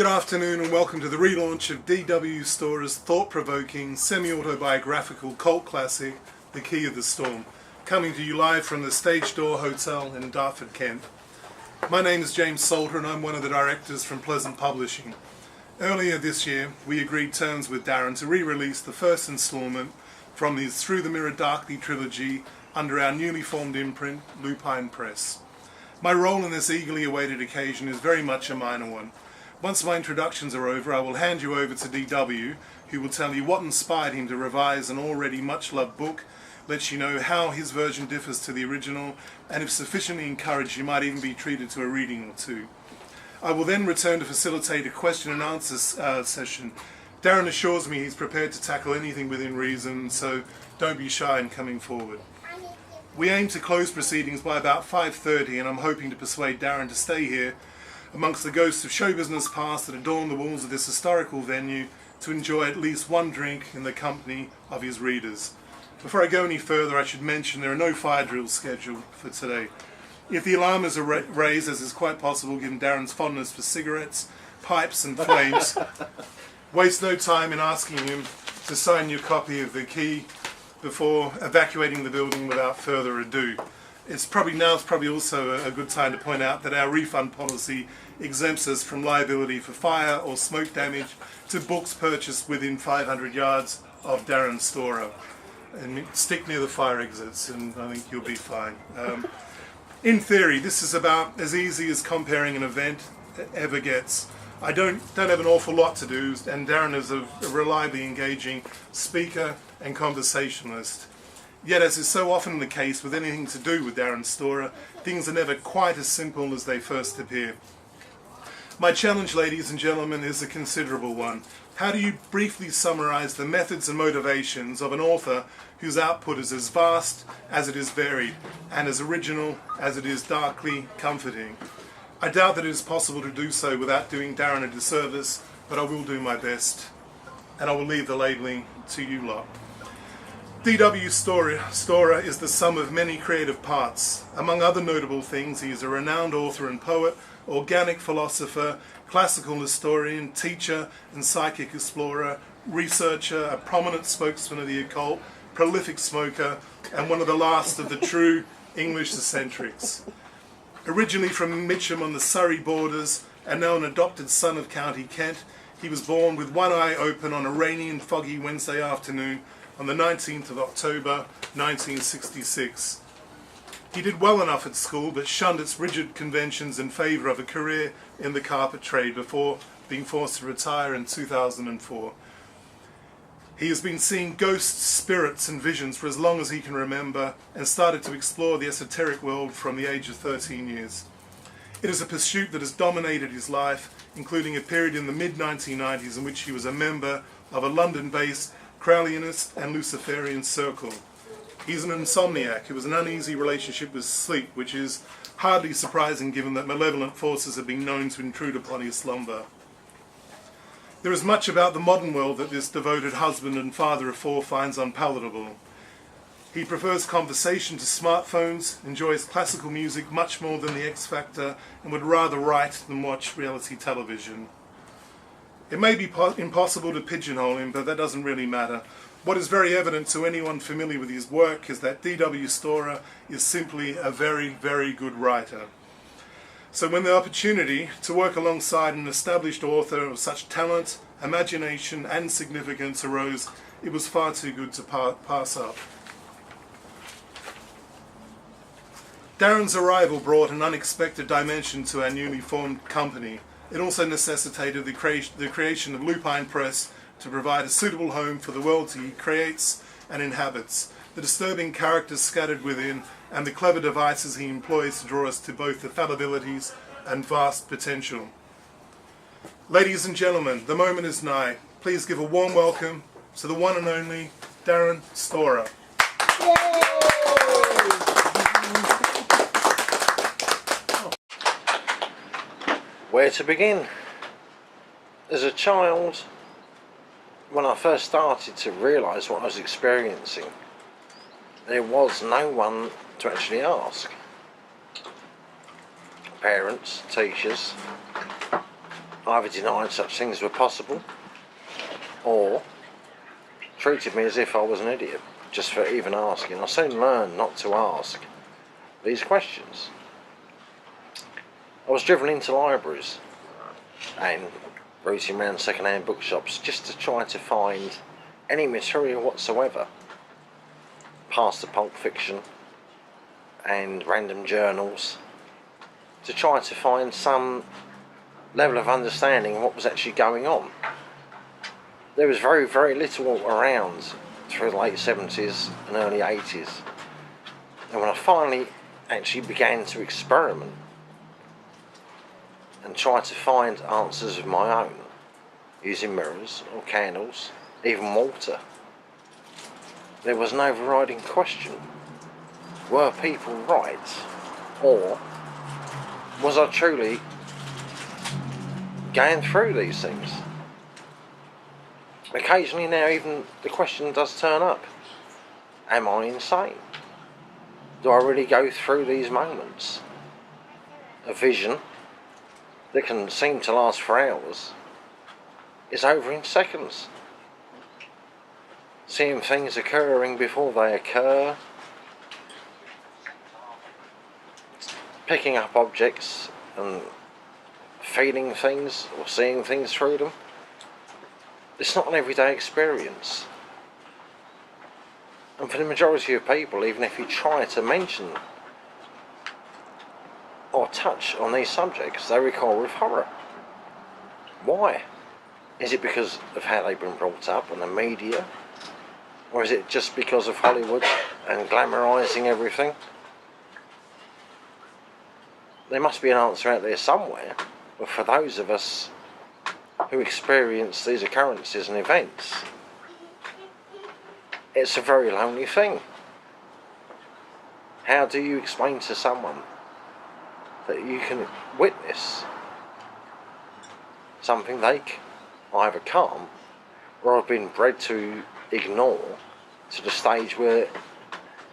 Good afternoon and welcome to the relaunch of D.W. Storer's thought-provoking, semi-autobiographical cult classic, The Key of the Storm, coming to you live from the Stage Door Hotel in Dartford, Kent. My name is James Salter and I'm one of the directors from Pleasant Publishing. Earlier this year, we agreed terms with Darren to re-release the first instalment from his Through the Mirror Darkly trilogy under our newly formed imprint, Lupine Press. My role in this eagerly awaited occasion is very much a minor one. Once my introductions are over, I will hand you over to DW, who will tell you what inspired him to revise an already much-loved book, let you know how his version differs to the original, and if sufficiently encouraged, you might even be treated to a reading or two. I will then return to facilitate a question and answer session. Darren assures me he's prepared to tackle anything within reason, so don't be shy in coming forward. We aim to close proceedings by about 5:30, and I'm hoping to persuade Darren to stay here amongst the ghosts of show business past that adorn the walls of this historical venue to enjoy at least one drink in the company of his readers. Before I go any further, I should mention there are no fire drills scheduled for today. If the alarm is raised, as is quite possible given Darren's fondness for cigarettes, pipes and flames, waste no time in asking him to sign your copy of the key before evacuating the building without further ado. It's probably also a good time to point out that our refund policy exempts us from liability for fire or smoke damage to books purchased within 500 yards of Darren's Storer. And stick near the fire exits and I think you'll be fine. In theory, this is about as easy as comparing an event ever gets. I don't have an awful lot to do, and Darren is a reliably engaging speaker and conversationalist. Yet, as is so often the case with anything to do with Darren Storer, things are never quite as simple as they first appear. My challenge, ladies and gentlemen, is a considerable one. How do you briefly summarize the methods and motivations of an author whose output is as vast as it is varied, and as original as it is darkly comforting? I doubt that it is possible to do so without doing Darren a disservice, but I will do my best, and I will leave the labelling to you lot. D.W. Storer is the sum of many creative parts. Among other notable things, he is a renowned author and poet, organic philosopher, classical historian, teacher and psychic explorer, researcher, a prominent spokesman of the occult, prolific smoker, and one of the last of the true English eccentrics. Originally from Mitcham on the Surrey borders, and now an adopted son of County Kent, he was born with one eye open on a rainy and foggy Wednesday afternoon on the 19th of October 1966. He did well enough at school but shunned its rigid conventions in favour of a career in the carpet trade before being forced to retire in 2004. He has been seeing ghosts, spirits and visions for as long as he can remember and started to explore the esoteric world from the age of 13 years. It is a pursuit that has dominated his life, including a period in the mid-1990s in which he was a member of a London-based Crowleyanist and Luciferian circle. He's an insomniac who has an uneasy relationship with sleep, which is hardly surprising given that malevolent forces have been known to intrude upon his slumber. There is much about the modern world that this devoted husband and father of four finds unpalatable. He prefers conversation to smartphones, enjoys classical music much more than the X Factor, and would rather write than watch reality television. It may be impossible to pigeonhole him, but that doesn't really matter. What is very evident to anyone familiar with his work is that D.W. Storer is simply a very, very good writer. So when the opportunity to work alongside an established author of such talent, imagination and significance arose, it was far too good to pass up. Darren's arrival brought an unexpected dimension to our newly formed company. It also necessitated the creation of Lupine Press to provide a suitable home for the worlds he creates and inhabits, the disturbing characters scattered within, and the clever devices he employs to draw us to both the fallibilities and vast potential. Ladies and gentlemen, the moment is nigh. Please give a warm welcome to the one and only Darren Storer. Where to begin? As a child, when I first started to realise what I was experiencing, there was no one to actually ask. Parents, teachers, either denied such things were possible or treated me as if I was an idiot just for even asking. I soon learned not to ask these questions. I was driven into libraries and routing around second-hand bookshops just to try to find any material whatsoever, past the pulp fiction and random journals, to try to find some level of understanding of what was actually going on. There was very, very little around through the late 70s and early 80s. And when I finally actually began to experiment and try to find answers of my own, using mirrors or candles, even water, there was an overriding question. Were people right? Or was I truly going through these things? Occasionally now even the question does turn up. Am I insane? Do I really go through these moments? A vision that can seem to last for hours is over in seconds. Seeing things occurring before they occur, picking up objects and feeling things or seeing things through them. It's not an everyday experience. And for the majority of people, even if you try to mention or touch on these subjects, they recoil with horror. Why? Is it because of how they've been brought up and the media? Or is it just because of Hollywood and glamorising everything? There must be an answer out there somewhere, but for those of us who experience these occurrences and events, it's a very lonely thing. How do you explain to someone that you can witness something they either can't or have been bred to ignore to the stage where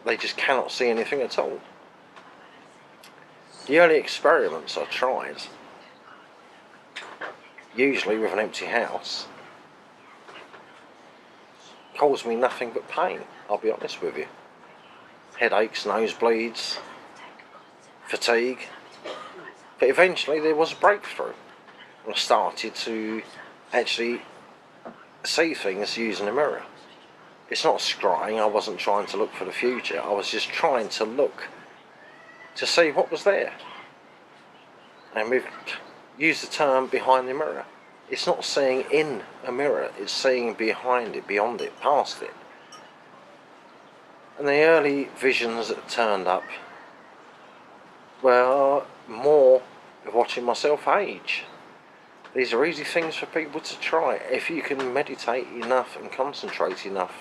they just cannot see anything at all? The early experiments I tried, usually with an empty house, caused me nothing but pain, I'll be honest with you. Headaches, nosebleeds, fatigue. But eventually there was a breakthrough. I started to actually see things using a mirror. It's not scrying, I wasn't trying to look for the future, I was just trying to look to see what was there. And we've used the term behind the mirror. It's not seeing in a mirror, it's seeing behind it, beyond it, past it. And the early visions that turned up were more of watching myself age. These are easy things for people to try if you can meditate enough and concentrate enough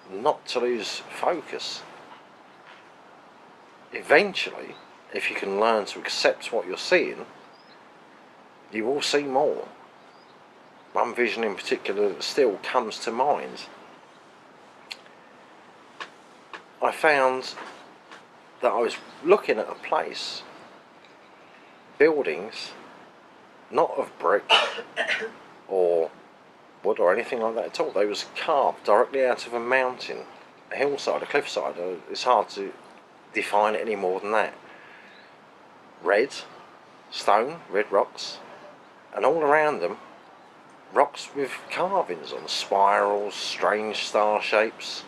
not to lose focus. Eventually, if you can learn to accept what you're seeing, you will see more. One vision in particular that still comes to mind. I found that I was looking at a place, buildings, not of brick or wood or anything like that at all. They was carved directly out of a mountain, a hillside, a cliffside. It's hard to define it any more than that. Red stone, red rocks, and all around them rocks with carvings on, spirals, strange star shapes.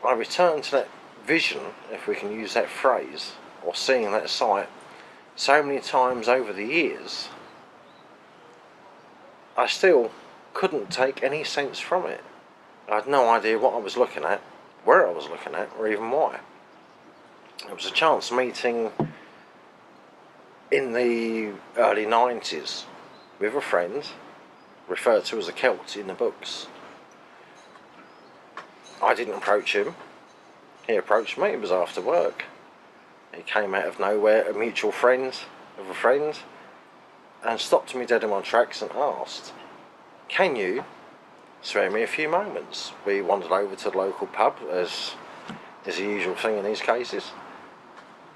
I returned to that vision, if we can use that phrase, or seeing that sight so many times over the years, I still couldn't take any sense from it. I had no idea what I was looking at, where I was looking at, or even why. It was a chance meeting in the early 90s with a friend, referred to as a Celt in the books. I didn't approach him, he approached me. It was after work. He came out of nowhere, a mutual friend of a friend, and stopped me dead in my tracks and asked, "Can you spare me a few moments?" We wandered over to the local pub, as is the usual thing in these cases.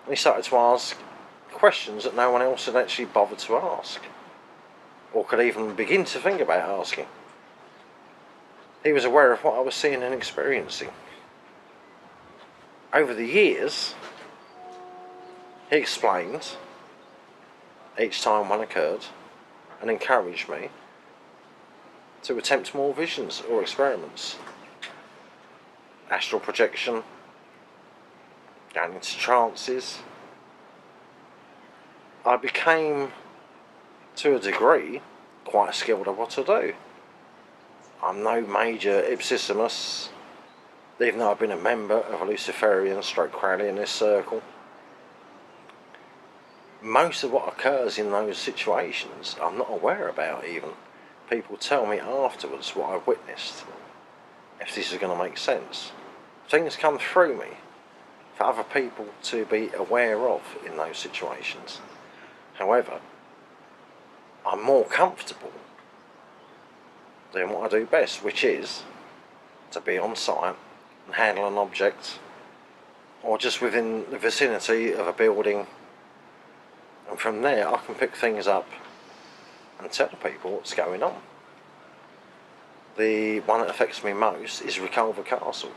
And he started to ask questions that no one else had actually bothered to ask, or could even begin to think about asking. He was aware of what I was seeing and experiencing. Over the years, he explained each time one occurred and encouraged me to attempt more visions or experiments. Astral projection, going into trances. I became, to a degree, quite skilled at what to do. I'm no major ipsissimus, even though I've been a member of a Luciferian stroke Crowleyanist circle. Most of what occurs in those situations I'm not aware about even. People tell me afterwards what I've witnessed, if this is going to make sense. Things come through me for other people to be aware of in those situations. However, I'm more comfortable doing what I do best, which is to be on site and handle an object, or just within the vicinity of a building, and from there I can pick things up and tell people what's going on. The one that affects me most is Reculver Castle,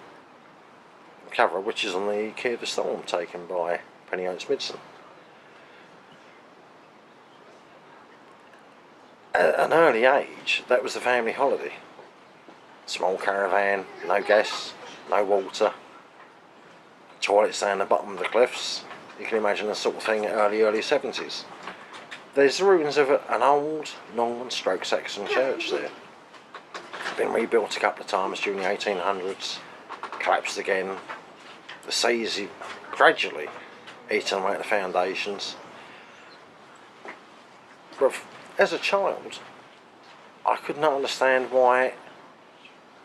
which is on the Key of the Storm, taken by Penny Oates Midson. At an early age, that was the family holiday. Small caravan, no gas, no water, toilets down the bottom of the cliffs. You can imagine the sort of thing at early 70s. There's the ruins of an old Norman stroke Saxon church there. Been rebuilt a couple of times during the 1800s, collapsed again. The seas gradually eaten away at the foundations. But as a child, I could not understand why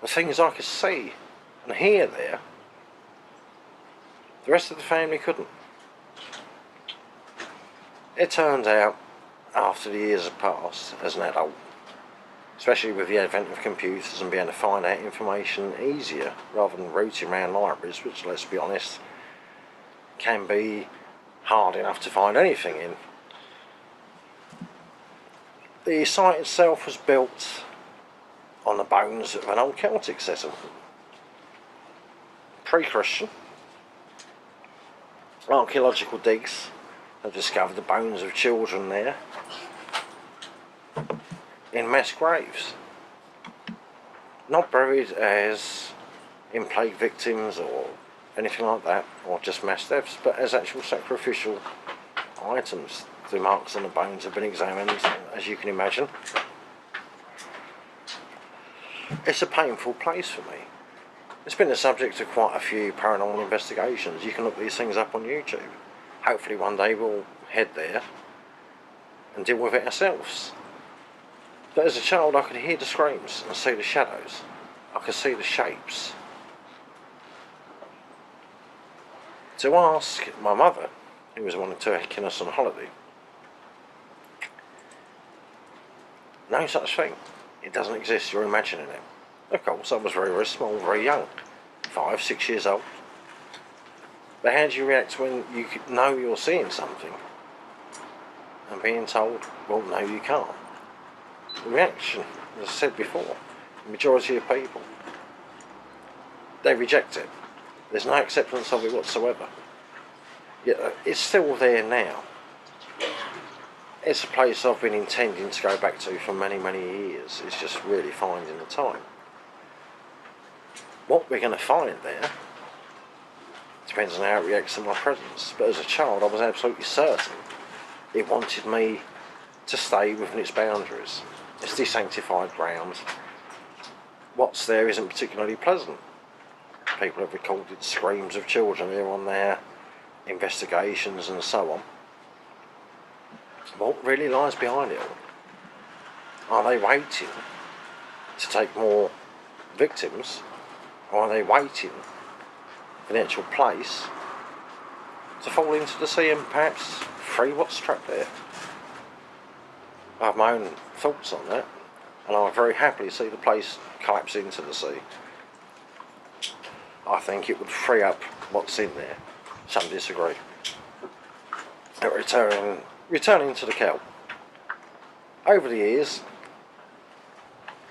the things I could see and hear there, the rest of the family couldn't. It turned out, after the years have passed as an adult, especially with the advent of computers and being able to find out information easier rather than rooting around libraries, which, let's be honest, can be hard enough to find anything in. The site itself was built on the bones of an old Celtic settlement. Pre-Christian, archaeological digs have discovered the bones of children there in mass graves, not buried as in plague victims or anything like that, or just mass deaths, but as actual sacrificial items. The marks on the bones have been examined, as you can imagine. It's a painful place for me. It's been the subject of quite a few paranormal investigations. You can look these things up on YouTube. Hopefully one day we'll head there and deal with it ourselves. But as a child I could hear the screams and see the shadows. I could see the shapes. To ask my mother, who was wanting to take us on holiday, no such thing. It doesn't exist, you're imagining it. Of course, I was very, very small, very young, 5, 6 years old. But how do you react when you know you're seeing something and being told, well, no, you can't? The reaction, as I said before, the majority of people, they reject it. There's no acceptance of it whatsoever. Yet it's still there now. It's a place I've been intending to go back to for many, many years. It's just really finding the time. What we're going to find there depends on how it reacts to my presence. But as a child I was absolutely certain it wanted me to stay within its boundaries. It's desanctified ground. What's there isn't particularly pleasant. People have recorded screams of children here on their investigations and so on. What really lies behind it all? Are they waiting to take more victims, or are they waiting for the actual place to fall into the sea and perhaps free what's trapped there? I have my own thoughts on that, and I would very happily see the place collapse into the sea. I think it would free up what's in there. Some disagree. at returning to the Celt. Over the years,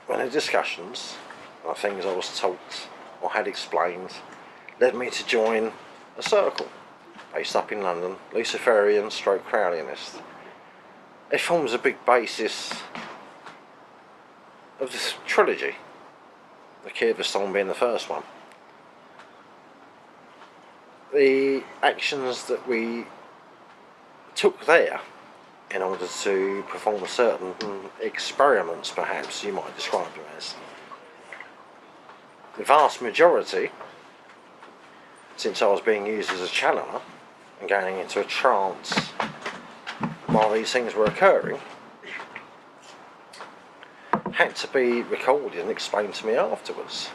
when the discussions on things I was taught or had explained led me to join a circle based up in London, Luciferian stroke Crowleyist. It forms a big basis of this trilogy, the Key of the Storm being the first one. The actions that we took there in order to perform certain experiments, perhaps you might describe them as, the vast majority, since I was being used as a channeler and going into a trance while these things were occurring, had to be recorded and explained to me afterwards.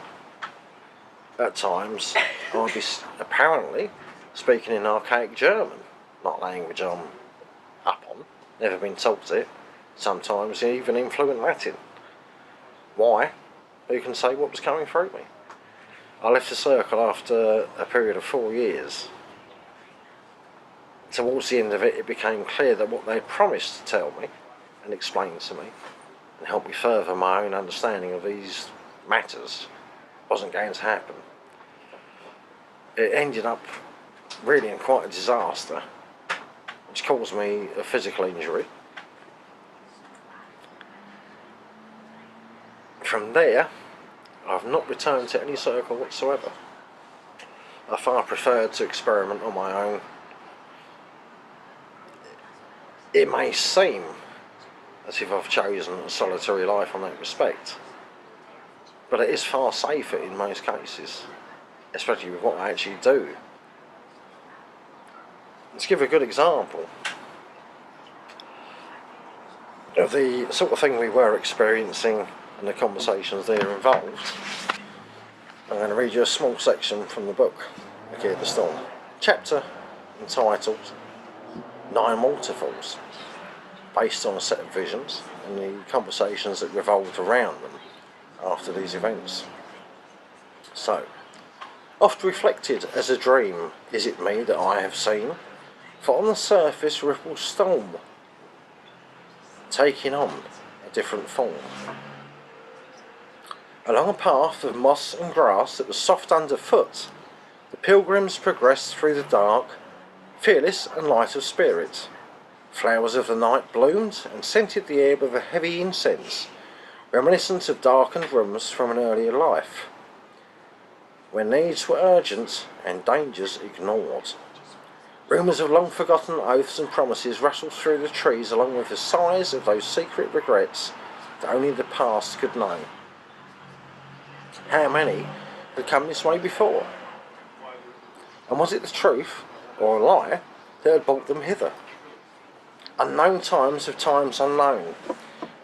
At times I'd be apparently speaking in archaic German, not language I'm up on, never been taught it, sometimes even in fluent Latin. Why? Who can say what was coming through me? I left the circle after a period of 4 years. Towards the end of it, it became clear that what they promised to tell me and explain to me and help me further my own understanding of these matters wasn't going to happen. It ended up really in quite a disaster, which caused me a physical injury. From there, I've not returned to any circle whatsoever. I far preferred to experiment on my own. It may seem as if I've chosen a solitary life on that respect, but it is far safer in most cases, especially with what I actually do. Let's give a good example of the sort of thing we were experiencing and the conversations that are involved. I'm going to read you a small section from the book, The Key of the Storm. Chapter entitled 9 Waterfalls, based on a set of visions and the conversations that revolved around them after these events. So, oft reflected as a dream, is it me that I have seen? For on the surface ripples storm, taking on a different form. Along a path of moss and grass that was soft underfoot, the pilgrims progressed through the dark, fearless and light of spirit. Flowers of the night bloomed and scented the air with a heavy incense, reminiscent of darkened rooms from an earlier life, when needs were urgent and dangers ignored. Rumours of long-forgotten oaths and promises rustled through the trees along with the sighs of those secret regrets that only the past could know. How many had come this way before? And was it the truth, or a lie, that had brought them hither? Unknown times of times unknown,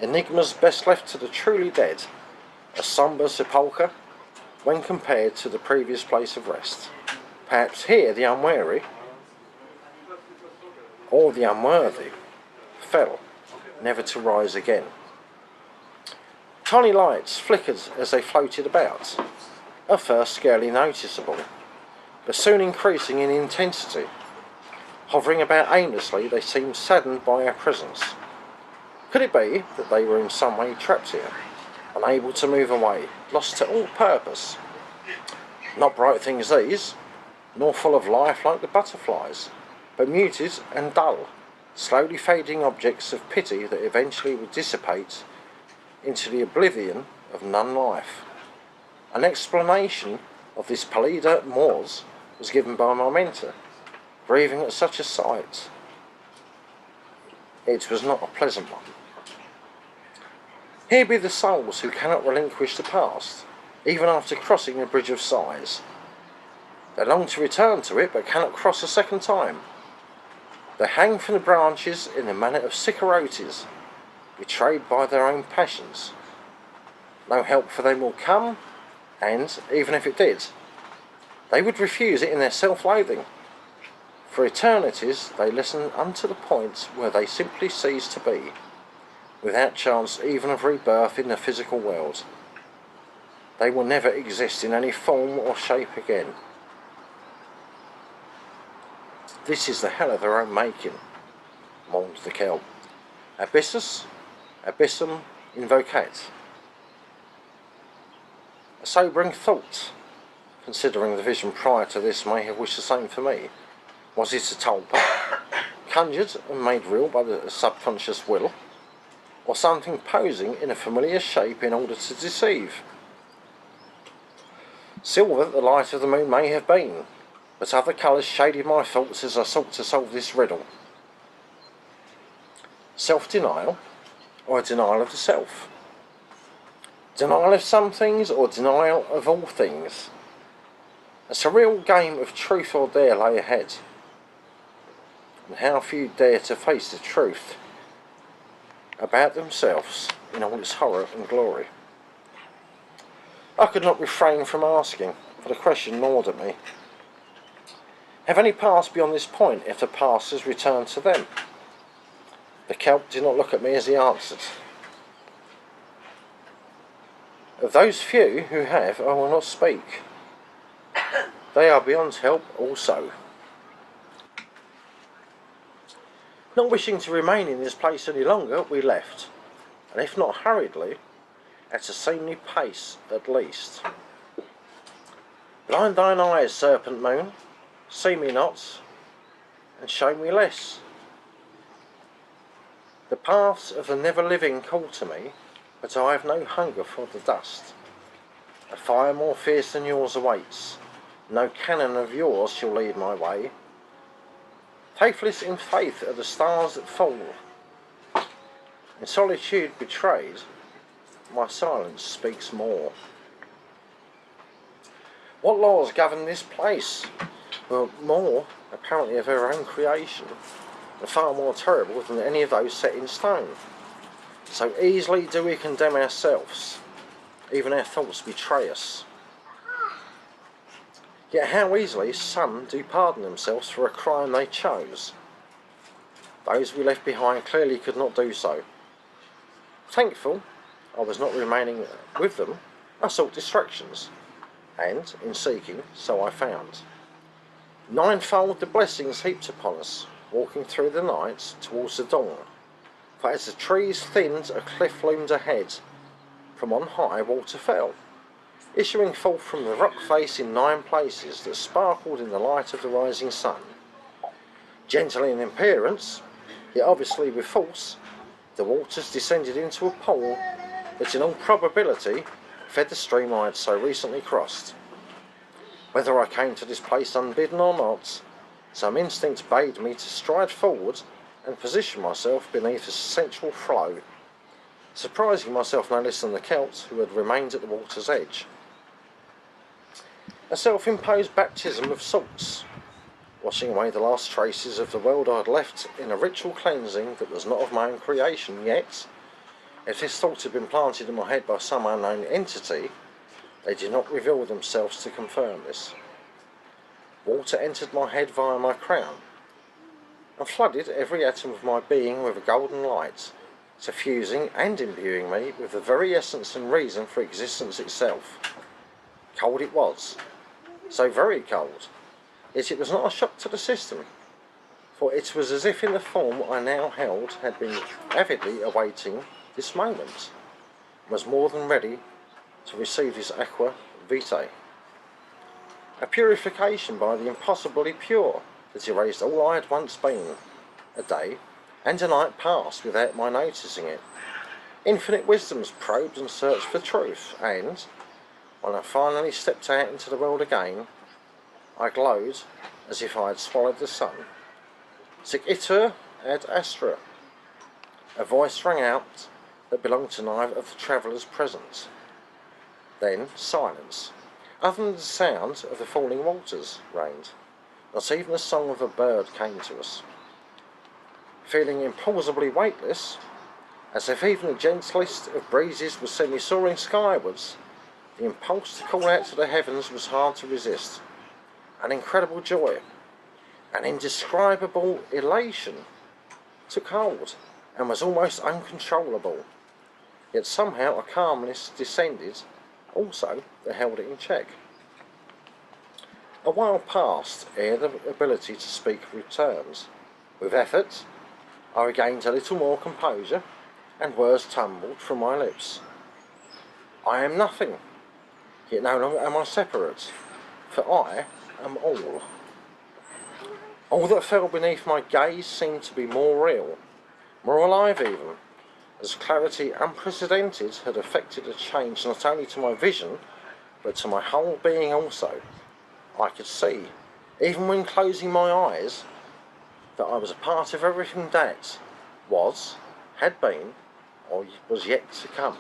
enigmas best left to the truly dead, a sombre sepulchre when compared to the previous place of rest. Perhaps here the unwary, or the unworthy, fell, never to rise again. Tiny lights flickered as they floated about, at first scarcely noticeable, but soon increasing in intensity. Hovering about aimlessly, they seemed saddened by our presence. Could it be that they were in some way trapped here, unable to move away, lost to all purpose? Not bright things these, nor full of life like the butterflies, but muted and dull, slowly fading objects of pity that eventually would dissipate into the oblivion of non-life. An explanation of this pallida mors was given by my mentor, grieving at such a sight. It was not a pleasant one. Here be the souls who cannot relinquish the past, even after crossing the bridge of sighs. They long to return to it, but cannot cross a second time. They hang from the branches in the manner of sycorotes, betrayed by their own passions. No help for them will come, and, even if it did, they would refuse it in their self-loathing. For eternities they listen unto the point where they simply cease to be, without chance even of rebirth in the physical world. They will never exist in any form or shape again. This is the hell of their own making. exclaimed the Celt. Abyssus, abyssum invocat. A sobering thought, considering the vision prior to this may have wished the same for me. Was it a tulpa, conjured and made real by the subconscious will, or something posing in a familiar shape in order to deceive? Silver the light of the moon may have been, but other colours shaded my thoughts as I sought to solve this riddle. Self-denial, or a denial of the self? Denial of some things, or denial of all things? A surreal game of truth or dare lay ahead, and how few dare to face the truth about themselves in all its horror and glory. I could not refrain from asking, for the question gnawed at me. Have any passed beyond this point if the past has returned to them? The Celt did not look at me as he answered. Of those few who have, I will not speak. They are beyond help also. Not wishing to remain in this place any longer, we left, and if not hurriedly, at a seemly pace at least. Blind thine eyes, serpent moon, see me not, and show me less. The paths of the never-living call to me, but I have no hunger for the dust. A fire more fierce than yours awaits. No cannon of yours shall lead my way. Faithless in faith are the stars that fall. In solitude betrayed, my silence speaks more. What laws govern this place? Were more, apparently, of our own creation, and far more terrible than any of those set in stone. So easily do we condemn ourselves. Even our thoughts betray us. Yet how easily some do pardon themselves for a crime they chose. Those we left behind clearly could not do so. Thankful I was not remaining with them, I sought distractions, and, in seeking, so I found. Ninefold the blessings heaped upon us, walking through the night towards the dawn. For as the trees thinned, a cliff loomed ahead. From on high water fell, issuing forth from the rock face in 9 places that sparkled in the light of the rising sun. Gentle in appearance, yet obviously with force, the waters descended into a pool that in all probability fed the stream I had so recently crossed. Whether I came to this place unbidden or not, some instinct bade me to stride forward and position myself beneath its central flow, surprising myself no less than the Celt who had remained at the water's edge. A self-imposed baptism of salts, washing away the last traces of the world I had left in a ritual cleansing that was not of my own creation, yet, if this thought had been planted in my head by some unknown entity, they did not reveal themselves to confirm this. Water entered my head via my crown, and flooded every atom of my being with a golden light, suffusing and imbuing me with the very essence and reason for existence itself. Cold it was, so very cold, yet it was not a shock to the system, for it was as if in the form I now held had been avidly awaiting this moment, and was more than ready to receive this aqua vitae. A purification by the impossibly pure that erased all I had once been. A day and a night passed without my noticing it. Infinite wisdoms probed and searched for truth, and, when I finally stepped out into the world again, I glowed as if I had swallowed the sun. Sic iter ad astra. A voice rang out that belonged to neither of the travellers present. Then silence, other than the sound of the falling waters, reigned. Not even the song of a bird came to us. Feeling implausibly weightless, as if even the gentlest of breezes would send me soaring skywards, the impulse to call out to the heavens was hard to resist. An incredible joy, an indescribable elation took hold and was almost uncontrollable. Yet somehow a calmness descended also that held it in check. A while passed ere the ability to speak returned. With effort, I regained a little more composure, and words tumbled from my lips. I am nothing, yet no longer am I separate, for I am all. All that fell beneath my gaze seemed to be more real, more alive even, as clarity unprecedented had effected a change not only to my vision, but to my whole being also. I could see, even when closing my eyes, that I was a part of everything that was, had been, or was yet to come.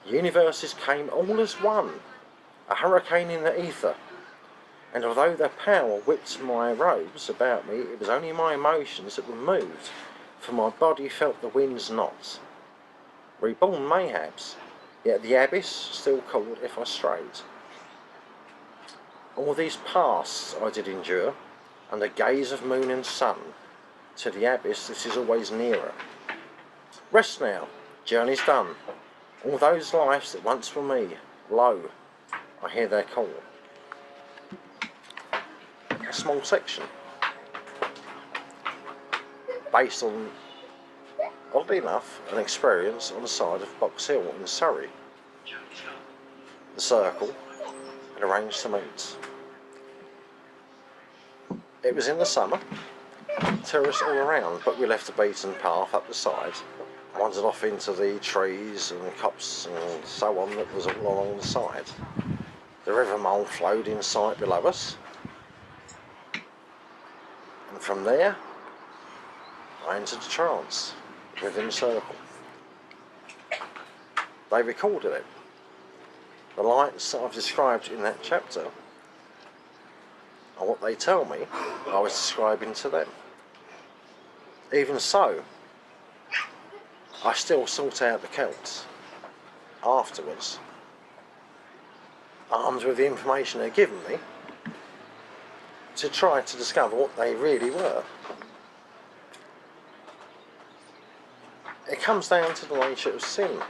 Universes came all as one, a hurricane in the ether, and although their power whipped my robes about me, it was only my emotions that were moved, for my body felt the wind's knots. Reborn mayhaps, yet the abyss still called if I strayed. All these pasts I did endure, under gaze of moon and sun, to the abyss that is always nearer. Rest now, journey's done. All those lives that once were me, lo, I hear their call. A small section, based on, oddly enough, an experience on the side of Box Hill in Surrey. The circle had arranged to meet. It was in the summer, terrace all around, but we left the beaten path up the side, wandered off into the trees and copse and so on that was all along the side. The river Mole flowed in sight below us, and from there I entered a trance within the circle. They recorded it. The lights that I've described in that chapter are what they tell me I was describing to them. Even so, I still sought out the Celts afterwards, armed with the information they'd given me, to try to discover what they really were. It comes down to the nature of sin.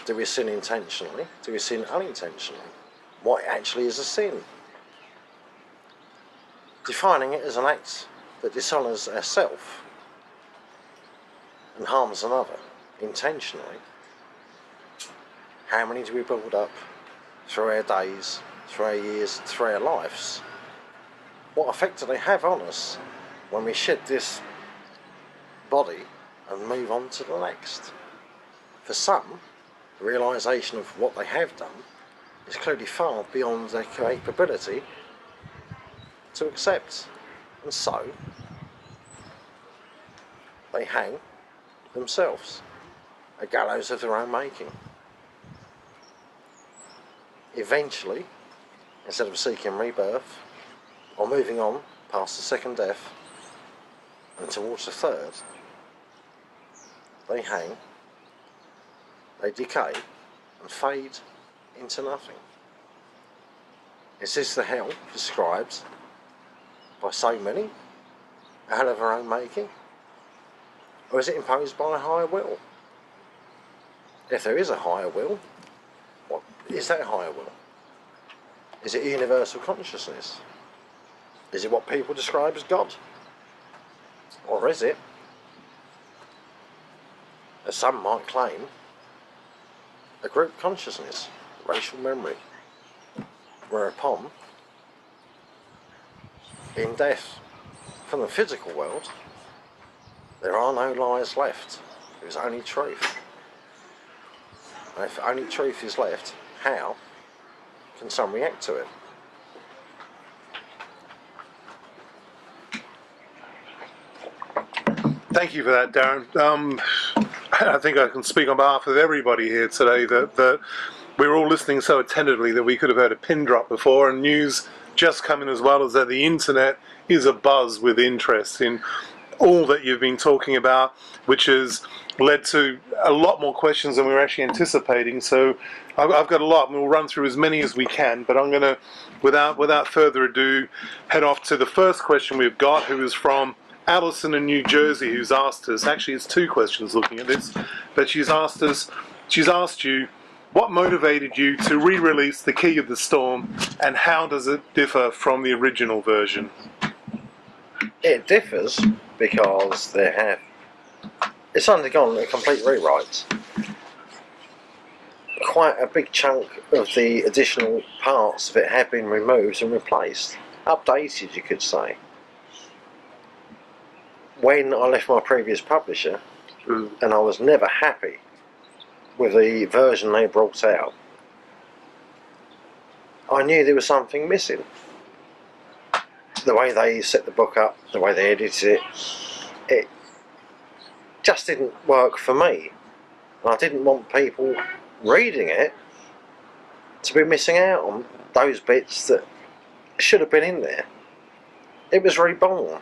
Do we sin intentionally? Do we sin unintentionally? What actually is a sin? Defining it as an act that dishonours ourselves and harms another intentionally. How many do we build up through our days, through our years, through our lives? What effect do they have on us when we shed this body and move on to the next? For some, the realisation of what they have done is clearly far beyond their capability to accept, and so they hang themselves, a gallows of their own making. Eventually, instead of seeking rebirth or moving on past the second death and towards the third, they hang, they decay and fade into nothing. Is this the hell described by so many, a hell of our own making? Or is it imposed by a higher will? If there is a higher will, what is that higher will? Is it universal consciousness? Is it what people describe as God? Or is it, as some might claim, a group consciousness, racial memory, whereupon, in death from the physical world, there are no lies left. There is only truth. And if only truth is left, how can some react to it? Thank you for that, Darren. I think I can speak on behalf of everybody here today that we're all listening so attentively that we could have heard a pin drop before, and news just coming as well as that the internet is abuzz with interest in all that you've been talking about, which has led to a lot more questions than we were actually anticipating. So I've got a lot, and we'll run through as many as we can, but I'm going to, without further ado, head off to the first question we've got, who is from Alison in New Jersey, who's asked us, actually it's two questions looking at this, but she's asked you, what motivated you to re-release The Key of the Storm, and how does it differ from the original version? It differs because it's undergone a complete rewrite. Quite a big chunk of the additional parts of it have been removed and replaced, updated, you could say. When I left my previous publisher, and I was never happy with the version they brought out, I knew there was something missing. The way they set the book up, the way they edited it, it just didn't work for me. And I didn't want people reading it to be missing out on those bits that should have been in there. It was reborn.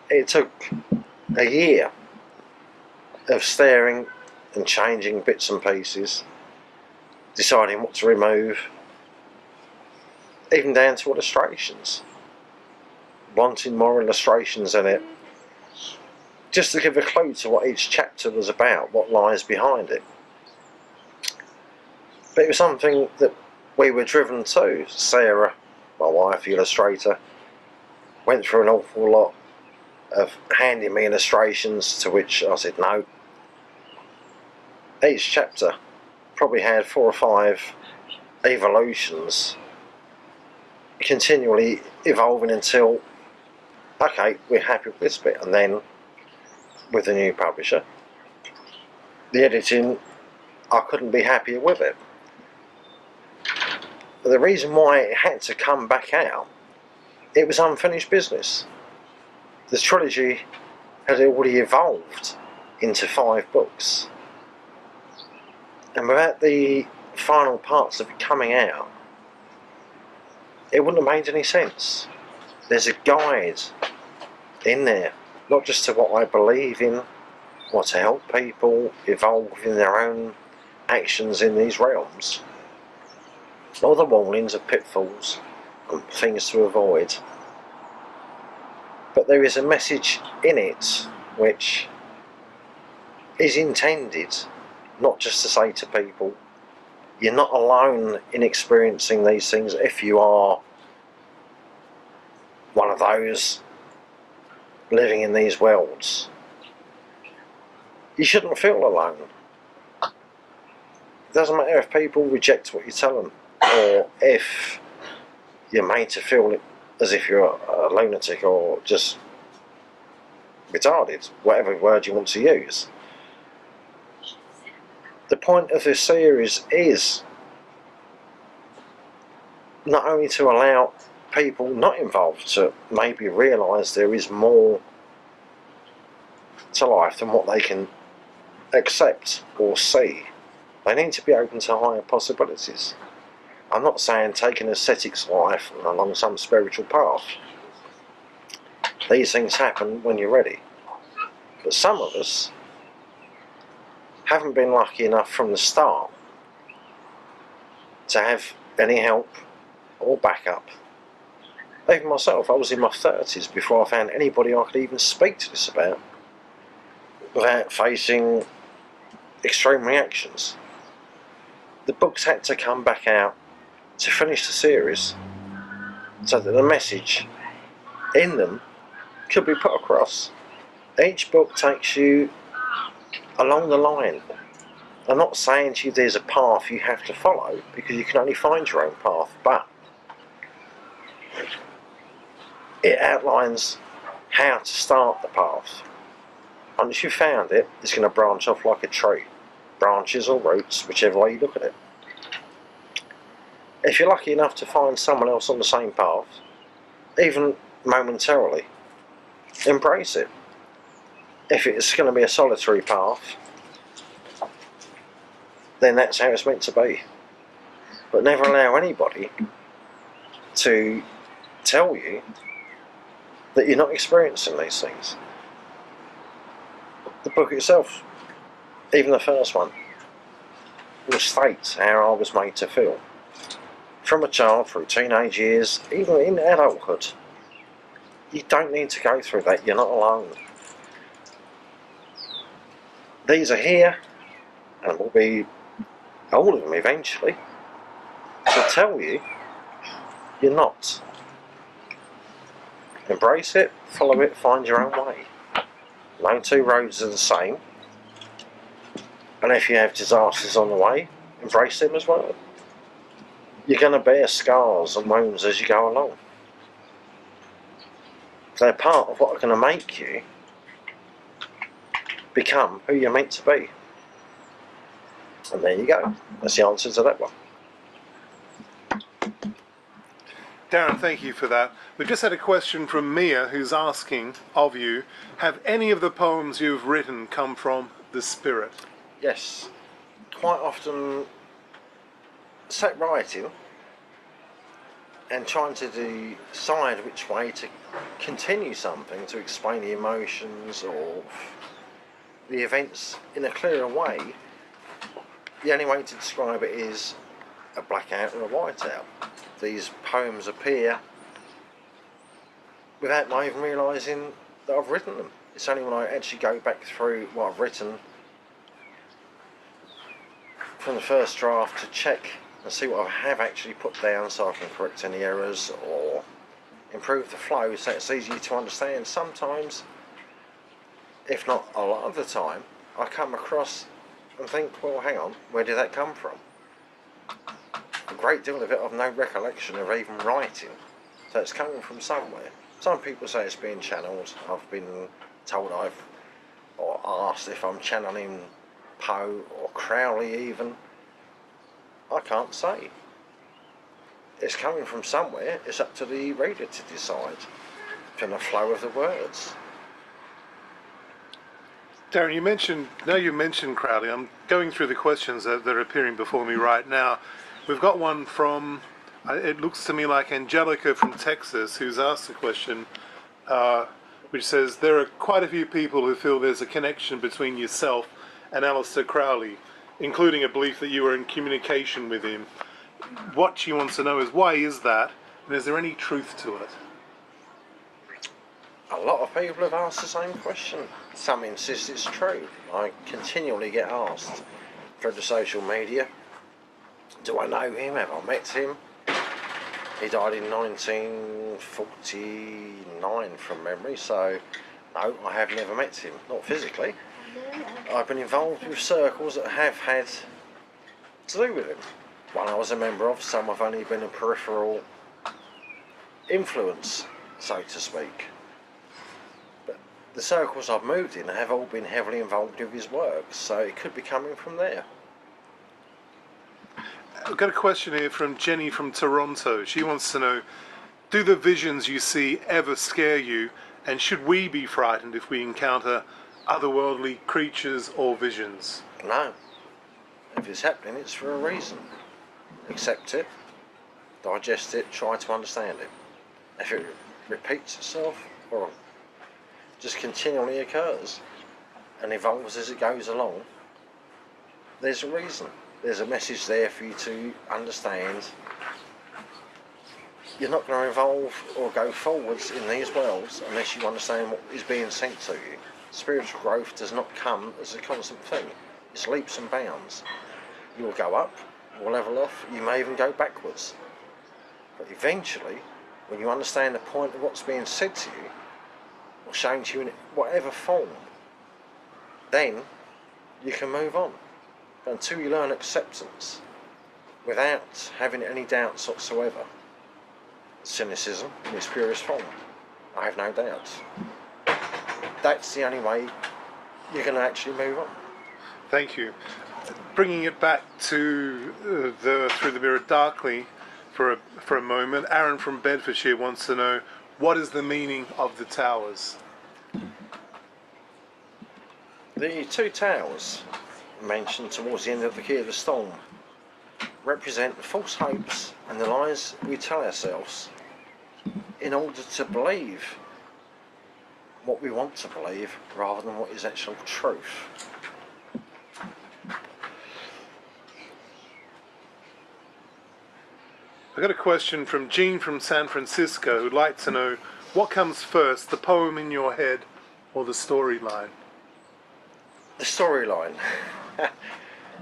It took a year of staring and changing bits and pieces, deciding what to remove, even down to illustrations, wanting more illustrations in it, just to give a clue to what each chapter was about, what lies behind it. But it was something that we were driven to. Sarah, my wife, the illustrator, went through an awful lot of handing me illustrations, to which I said no. Each chapter probably had 4 or 5 evolutions, continually evolving until, okay, we're happy with this bit. And then with the new publisher, the editing, I couldn't be happier with it. But the reason why it had to come back out, it was unfinished business. The trilogy had already evolved into 5 books, and without the final parts of it coming out, it wouldn't have made any sense. There's a guide in there, not just to what I believe in, or to help people evolve in their own actions in these realms, all the warnings of pitfalls and things to avoid. But there is a message in it which is intended not just to say to people, you're not alone in experiencing these things if you are one of those living in these worlds. You shouldn't feel alone. It doesn't matter if people reject what you tell them, or if you're made to feel as if you're a lunatic or just retarded, whatever word you want to use. The point of this series is not only to allow people not involved to maybe realise there is more to life than what they can accept or see. They need to be open to higher possibilities. I'm not saying take an ascetic's life along some spiritual path. These things happen when you're ready. But some of us haven't been lucky enough from the start to have any help or backup. Even myself, I was in my 30s before I found anybody I could even speak to this about without facing extreme reactions. The books had to come back out to finish the series so that the message in them could be put across. Each book takes you along the line. I'm not saying to you there's a path you have to follow, because you can only find your own path, but it outlines how to start the path. Once you've found it, it's going to branch off like a tree. Branches or roots, whichever way you look at it. If you're lucky enough to find someone else on the same path, even momentarily, embrace it. If it's going to be a solitary path, then that's how it's meant to be. But never allow anybody to tell you that you're not experiencing these things. The book itself, even the first one, will state how I was made to feel. From a child through teenage years, even in adulthood. You don't need to go through that, you're not alone. These are here, and will be all of them eventually, to tell you you're not. Embrace it, follow it, find your own way. No two roads are the same. And if you have disasters on the way, embrace them as well. You're going to bear scars and wounds as you go along. They're part of what are going to make you become who you're meant to be. And there you go. That's the answer to that one. Darren, thank you for that. We've just had a question from Mia, who's asking of you, have any of the poems you've written come from the spirit? Yes. Quite often, sat writing and trying to decide which way to continue something, to explain the emotions or the events in a clearer way, the only way to describe it is a blackout or a whiteout. These poems appear without me even realising that I've written them. It's only when I actually go back through what I've written from the first draft to check and see what I have actually put down so I can correct any errors or improve the flow so it's easier to understand. Sometimes, if not a lot of the time, I come across and think, well, hang on, where did that come from? A great deal of it I've no recollection of even writing, so it's coming from somewhere. Some people say it's being channeled. I've been told or asked if I'm channeling Poe or Crowley even. I can't say. It's coming from somewhere. It's up to the reader to decide from the flow of the words. Darren, you mentioned Crowley. I'm going through the questions that are appearing before me right now. We've got one from, it looks to me like Angelica from Texas, who's asked a question which says, there are quite a few people who feel there's a connection between yourself and Aleister Crowley, including a belief that you were in communication with him. What she wants to know is, why is that, and is there any truth to it? A lot of people have asked the same question. Some insist it's true. I continually get asked through the social media, do I know him? Have I met him? He died in 1949 from memory, so no, I have never met him, not physically. I've been involved with circles that have had to do with him. One I was a member of, some have only been a peripheral influence, so to speak. But the circles I've moved in have all been heavily involved with his work, so it could be coming from there. I've got a question here from Jenny from Toronto. She wants to know, do the visions you see ever scare you, and should we be frightened if we encounter otherworldly creatures or visions? No. If it's happening, it's for a reason. Accept it, digest it, try to understand it. If it repeats itself or just continually occurs and evolves as it goes along, there's a reason. There's a message there for you to understand. You're not going to evolve or go forwards in these worlds unless you understand what is being sent to you. Spiritual growth does not come as a constant thing. It's leaps and bounds. You'll go up, you'll level off, you may even go backwards. But eventually, when you understand the point of what's being said to you, or shown to you in whatever form, then you can move on. But until you learn acceptance, without having any doubts whatsoever, cynicism in its purest form, I have no doubts. That's the only way you're going to actually move on. Thank you. Bringing it back to Through the Mirror Darkly for a moment, Aaron from Bedfordshire wants to know, what is the meaning of the towers? The two towers mentioned towards the end of the Key of the Storm represent the false hopes and the lies we tell ourselves in order to believe what we want to believe rather than what is actual truth. I've got a question from Jean from San Francisco who'd like to know, what comes first, the poem in your head or the storyline? The storyline.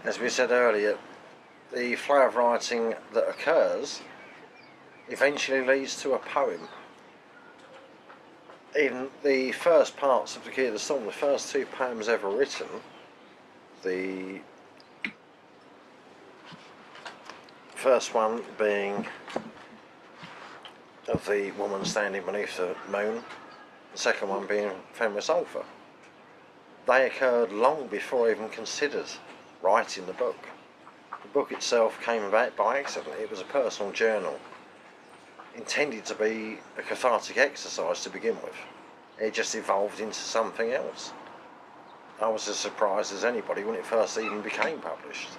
As we said earlier, the flow of writing that occurs eventually leads to a poem. in the first parts of the Key of the Storm, the first two poems ever written, the first one being of the woman standing beneath the moon, the second one being Femme Sulphur. They occurred long before I even considered writing the book. The book itself came about by accident. It was a personal journal intended to be a cathartic exercise to begin with. It just evolved into something else. I was as surprised as anybody when it first even became published.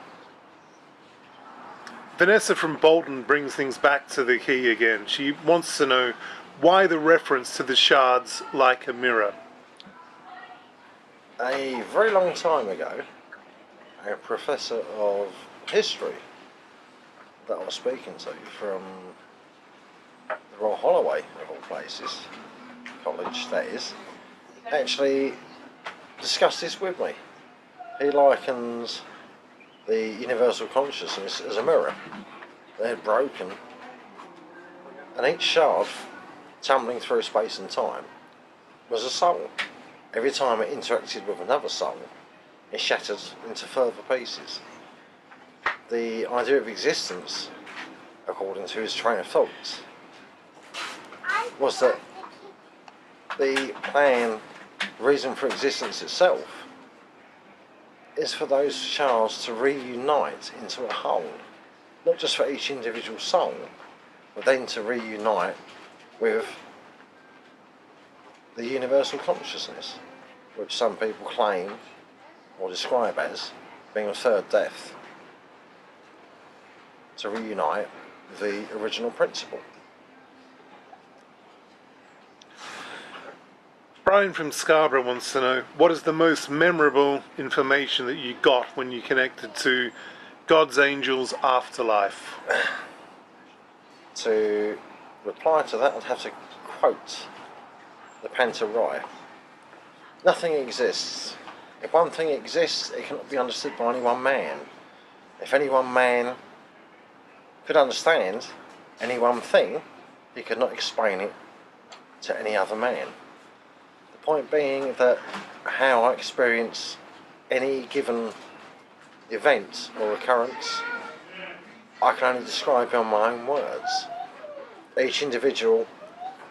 Vanessa from Bolton brings things back to the key again. She wants to know why the reference to the shards like a mirror. A very long time ago, a professor of history that I was speaking to from the Royal Holloway, of all places, college that is, actually discussed this with me. He likens the universal consciousness as a mirror. They had broken, and each shard, tumbling through space and time, was a soul. Every time it interacted with another soul, it shattered into further pieces. The idea of existence, according to his train of thoughts, was that the plan, reason for existence itself, is for those shards to reunite into a whole, not just for each individual soul, but then to reunite with the universal consciousness, which some people claim or describe as being a third death, to reunite with the original principle. Brian from Scarborough wants to know, what is the most memorable information that you got when you connected to God's Angels Afterlife? To reply to that, I'd have to quote the Panta Rhei. Nothing exists. If one thing exists, it cannot be understood by any one man. If any one man could understand any one thing, he could not explain it to any other man. The point being that how I experience any given event or occurrence, I can only describe in my own words. Each individual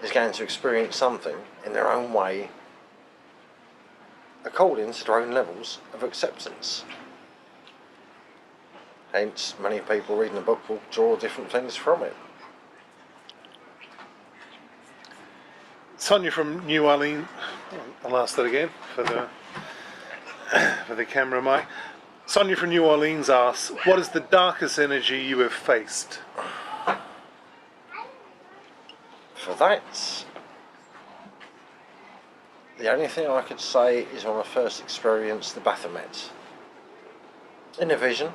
is going to experience something in their own way, according to their own levels of acceptance. Hence, many people reading the book will draw different things from it. Sonia from New Orleans, I'll ask that again for the camera mic. Sonia from New Orleans asks, what is the darkest energy you have faced? For that, the only thing I could say is when I first experienced the Baphomet. In a vision,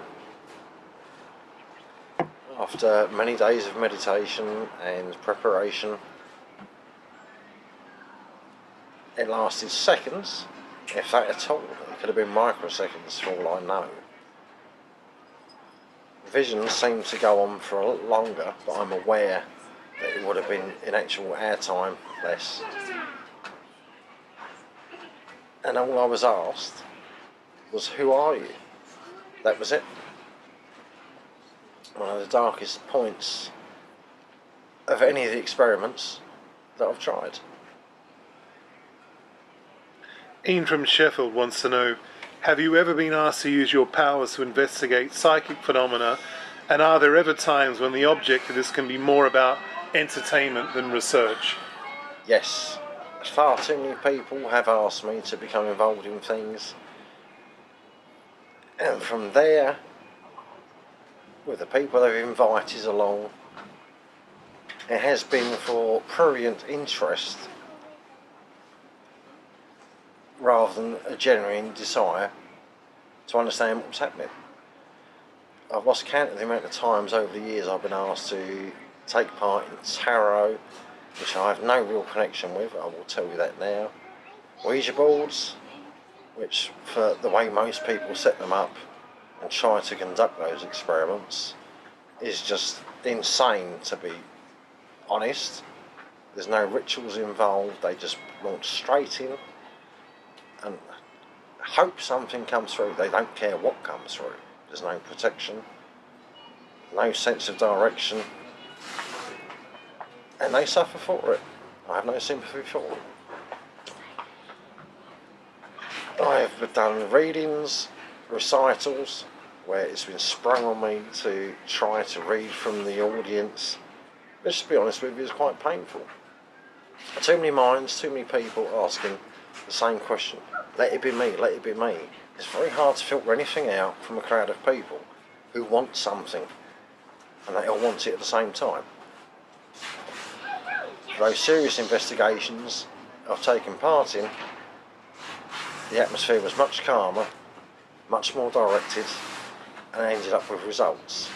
after many days of meditation and preparation, it lasted seconds, if that at all. It could have been microseconds for all I know. Visions seem to go on for a lot longer, but I'm aware that it would have been in actual airtime less. And all I was asked was, who are you? That was it. One of the darkest points of any of the experiments that I've tried. Ian from Sheffield wants to know, have you ever been asked to use your powers to investigate psychic phenomena, and are there ever times when the object of this can be more about entertainment than research? Yes. Far too many people have asked me to become involved in things, and from there, with the people they've invited along, it has been for prurient interest rather than a genuine desire to understand what's happening. I've lost count of the amount of times over the years I've been asked to take part in tarot, which I have no real connection with, I will tell you that now. Ouija boards, which for the way most people set them up and try to conduct those experiments is just insane, to be honest. There's no rituals involved. They just launch straight in and hope something comes through. They don't care what comes through. There's no protection, no sense of direction, and they suffer for it. I have no sympathy for it. I have done readings, recitals, where it's been sprung on me to try to read from the audience. Let's be honest with you, it's quite painful. Too many minds, too many people asking the same question. Let it be me, let it be me. It's very hard to filter anything out from a crowd of people who want something, and they all want it at the same time. Those serious investigations I've taken part in, the atmosphere was much calmer, much more directed, and I ended up with results.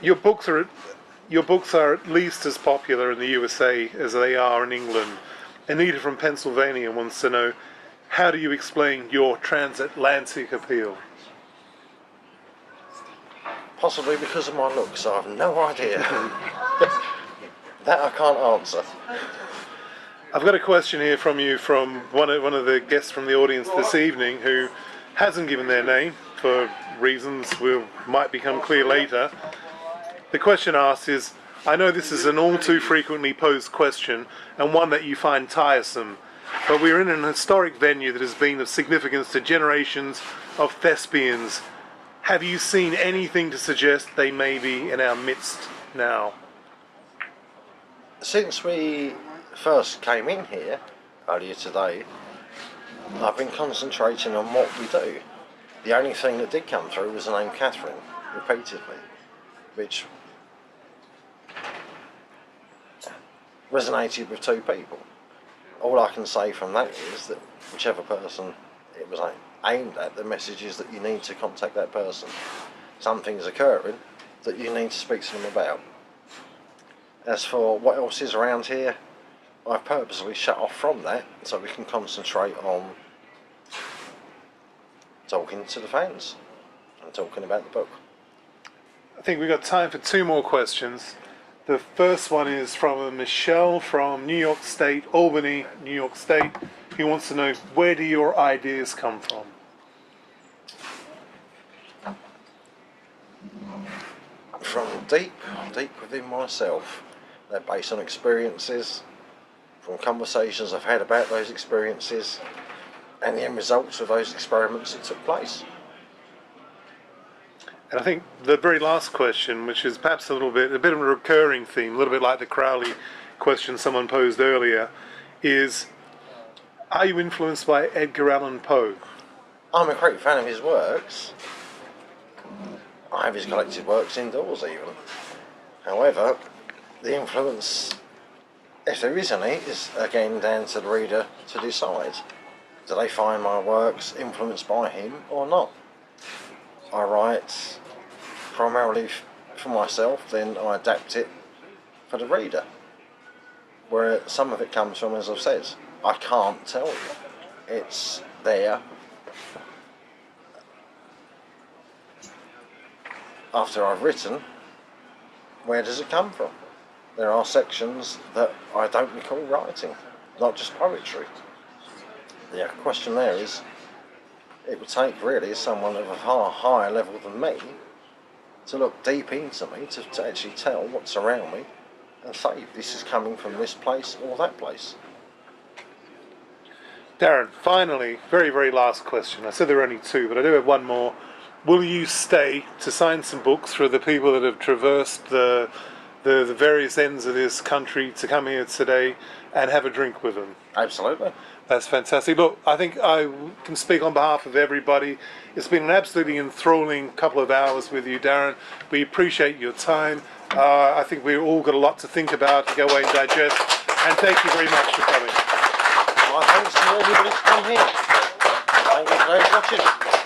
Your books are at least as popular in the USA as they are in England. Anita from Pennsylvania wants to know, how do you explain your transatlantic appeal? Possibly because of my looks, I have no idea. That I can't answer. I've got a question here from you from one of the guests from the audience this evening who hasn't given their name for reasons might become clear later. The question asked is, I know this is an all too frequently posed question and one that you find tiresome, but we're in an historic venue that has been of significance to generations of thespians. Have you seen anything to suggest they may be in our midst now? Since we first came in here earlier today, I've been concentrating on what we do. The only thing that did come through was the name Catherine, repeatedly, which resonated with two people. All I can say from that is that whichever person it was aimed at, the message is that you need to contact that person. Something's occurring that you need to speak to them about. As for what else is around here, I've purposely shut off from that so we can concentrate on talking to the fans and talking about the book. I think we've got time for two more questions. The first one is from Michelle from New York State, Albany, New York State, who wants to know, where do your ideas come from? From deep within myself. They're based on experiences, from conversations I've had about those experiences, and the end results of those experiments that took place. And I think the very last question, which is perhaps a bit of a recurring theme, a little bit like the Crowley question someone posed earlier, is, are you influenced by Edgar Allan Poe? I'm a great fan of his works. I have his collected works indoors even. However, the influence, if there is any, is again down to the reader to decide. Do they find my works influenced by him or not? I write primarily for myself, then I adapt it for the reader. Where some of it comes from, as I've said, I can't tell you. It's there. After I've written, where does it come from? There are sections that I don't recall writing, not just poetry. The question there is, it would take really someone of a far higher level than me to look deep into me to actually tell what's around me and say this is coming from this place or that place. Darren, finally, very, very last question. I said there were only two, but I do have one more. Will you stay to sign some books for the people that have traversed the various ends of this country to come here today and have a drink with them? Absolutely. That's fantastic. Look, I think I can speak on behalf of everybody. It's been an absolutely enthralling couple of hours with you, Darren. We appreciate your time. I think we've all got a lot to think about, to go away and digest. And thank you very much for coming. My thanks to everybody to come here. Thank you for watching.